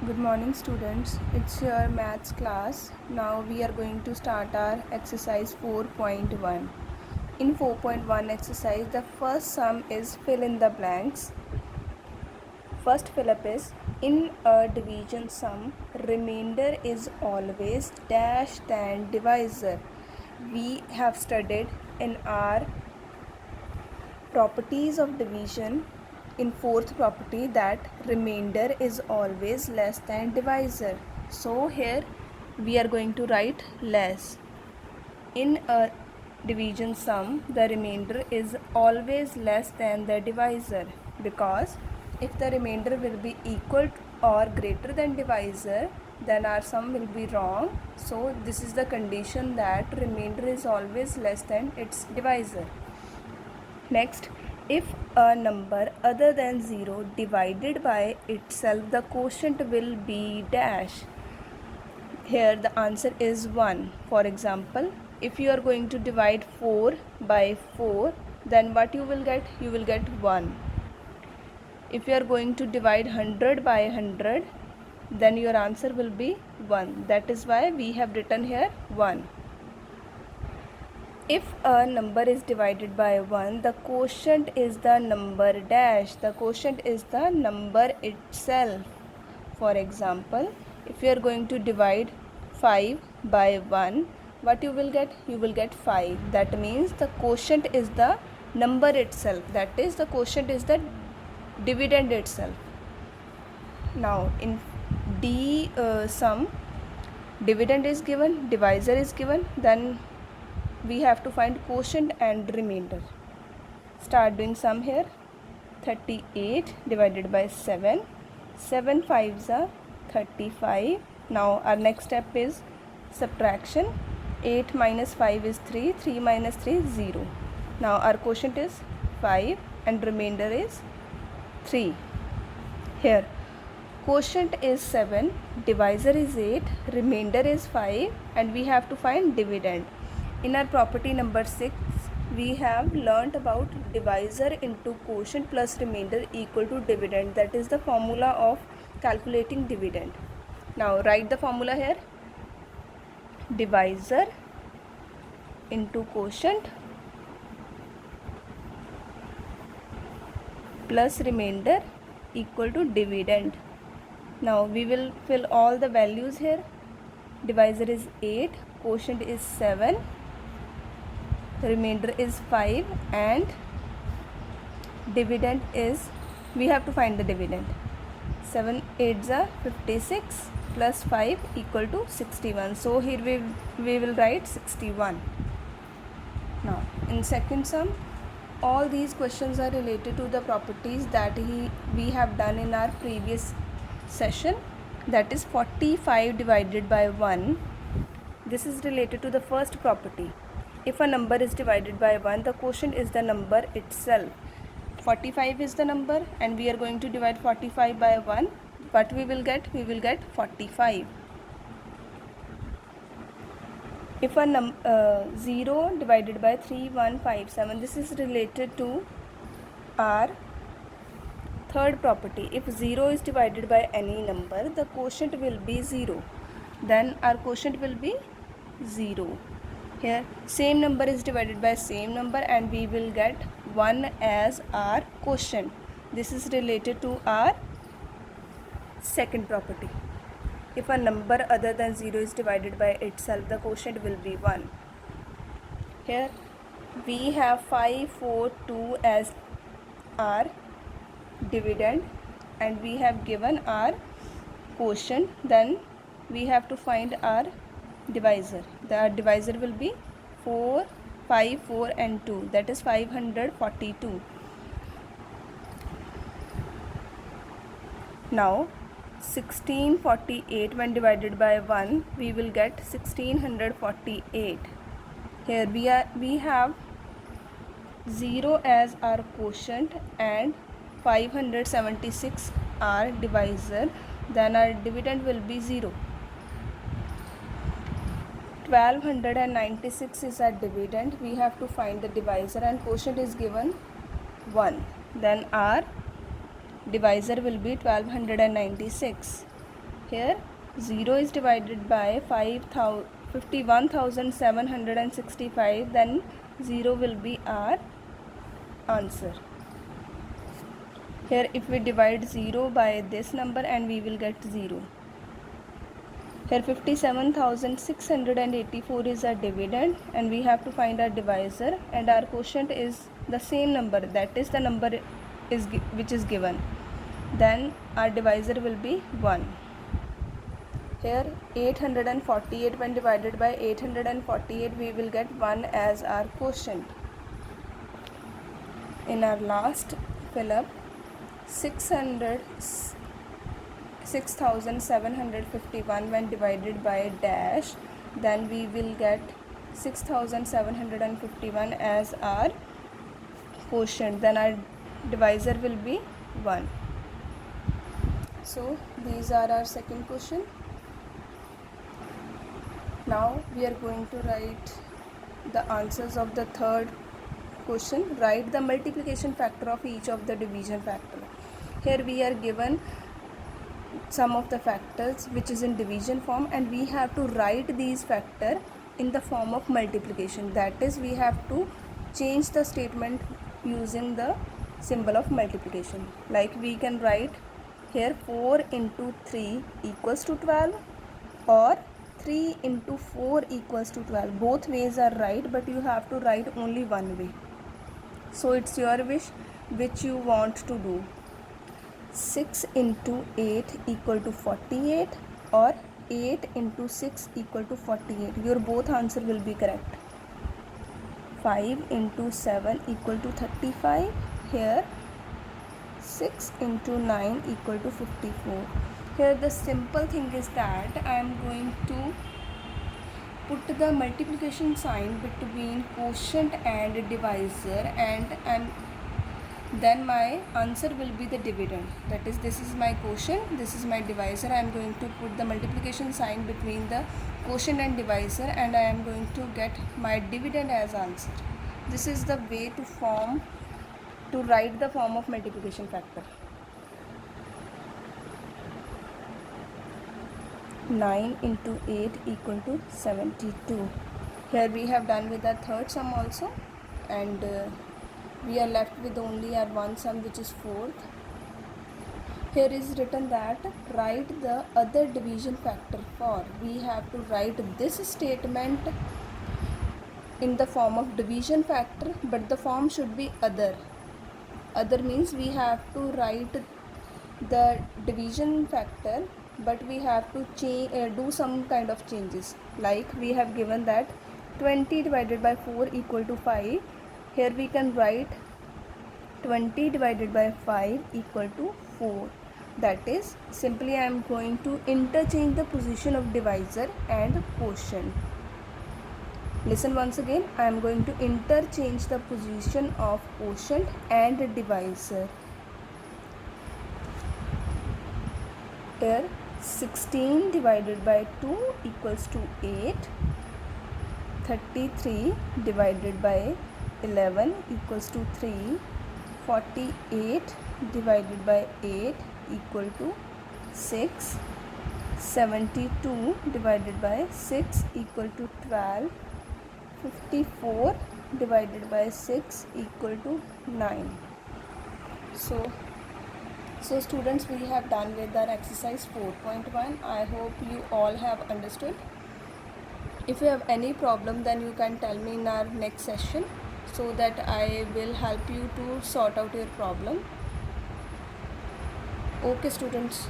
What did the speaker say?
Good morning students, it's your maths class. Now we are going to start our exercise 4.1. In 4.1 exercise, the first sum is fill in the blanks. First fill up is in a division sum, remainder is always dash than divisor. We have studied in our properties of division in fourth property that remainder is always less than divisor. So here we are going to write less. In a division sum, the remainder is always less than the divisor, because if the remainder will be equal or greater than divisor, then our sum will be wrong. So this is the condition that remainder is always less than its divisor. Next, if a number other than 0 divided by itself, the quotient will be dash. Here the answer is 1. For example, if you are going to divide 4 by 4, then what you will get? You will get 1. If you are going to divide 100 by 100, then your answer will be 1. That is why we have written here 1. If a number is divided by 1, the quotient is the number dash. The quotient is the number itself. For example, if you are going to divide 5 by 1, what you will get? You will get 5. That means the quotient is the number itself. That is, the quotient is the dividend itself. Now, in D sum, dividend is given, divisor is given, then we have to find quotient and remainder. Start doing sum here. 38 divided by 7. 7 5s are 35. Now our next step is subtraction. 8 minus 5 is 3. 3 minus 3 is 0. Now our quotient is 5 and remainder is 3. Here quotient is 7, divisor is 8, remainder is 5, and we have to find dividend. In our property number 6, we have learnt about divisor into quotient plus remainder equal to dividend. That is the formula of calculating dividend. Now write the formula here. Divisor into quotient plus remainder equal to dividend. Now we will fill all the values here. Divisor is 8, quotient is 7, remainder is 5, and dividend is, we have to find the dividend. 7 8s are 56 plus 5 equal to 61. So here we will write 61. Now in second sum, all these questions are related to the properties that we have done in our previous session, that is 45 divided by 1. This is related to the first property. If a number is divided by 1, the quotient is the number itself. 45 is the number and we are going to divide 45 by 1. What we will get? We will get 45. If a 0 divided by 3, 1, 5, 7, this is related to our third property. If 0 is divided by any number, the quotient will be 0. Then our quotient will be 0. Here same number is divided by same number and we will get 1 as our quotient. This is related to our second property. If a number other than 0 is divided by itself, the quotient will be 1. Here we have 5, 4, 2 as our dividend and we have given our quotient. Then we have to find our divisor. The divisor will be 4, 5, 4 and 2, that is 542. Now 1648 when divided by 1, we will get 1648. Here we have 0 as our quotient and 576 our divisor, then our dividend will be 0. 1296 is our dividend. We have to find the divisor and quotient is given 1. Then our divisor will be 1296. Here 0 is divided by 51,765, then 0 will be our answer. Here if we divide 0 by this number and we will get 0. Here 57,684 is our dividend and we have to find our divisor, and our quotient is the same number, that is the number which is given. Then our divisor will be 1. Here 848, when divided by 848 we will get 1 as our quotient. In our last fill up, 6,751 when divided by dash, then we will get 6,751 as our quotient, then our divisor will be 1. So these are our second question. Now we are going to write the answers of the third question. Write the multiplication factor of each of the division factor. Here we are given some of the factors which is in division form, and we have to write these factor in the form of multiplication. That is, we have to change the statement using the symbol of multiplication. Like we can write here 4 into 3 equals to 12, or 3 into 4 equals to 12. Both ways are right, but you have to write only one way. So it's your wish which you want to do. 6 into 8 equal to 48, or 8 into 6 equal to 48. Your both answer will be correct. 5 into 7 equal to 35. Here 6 into 9 equal to 54. Here the simple thing is that I am going to put the multiplication sign between quotient and divisor, and then my answer will be the dividend. That is, this is my quotient, this is my divisor. I am going to put the multiplication sign between the quotient and divisor, and I am going to get my dividend as answer. This is the way to write the form of multiplication factor. 9 into 8 equal to 72. Here we have done with the third sum also, and we are left with only our one sum, which is fourth. Here is written that write the other division factor for. We have to write this statement in the form of division factor, but the form should be other. Other means we have to write the division factor, but we have to do some kind of changes. Like we have given that 20 divided by 4 equal to 5. Here we can write 20 divided by 5 equal to 4. That is, simply I am going to interchange the position of divisor and quotient. Listen once again, I am going to interchange the position of quotient and divisor. Here 16 divided by 2 equals to 8. 33 divided by 11 equals to 3. 48 divided by 8 equal to 6. 72 divided by 6 equal to 12. 54 divided by 6 equal to 9. So students, we have done with our exercise 4.1. I hope you all have understood. If you have any problem, then you can tell me in our next session, so that I will help you to sort out your problem. Okay students.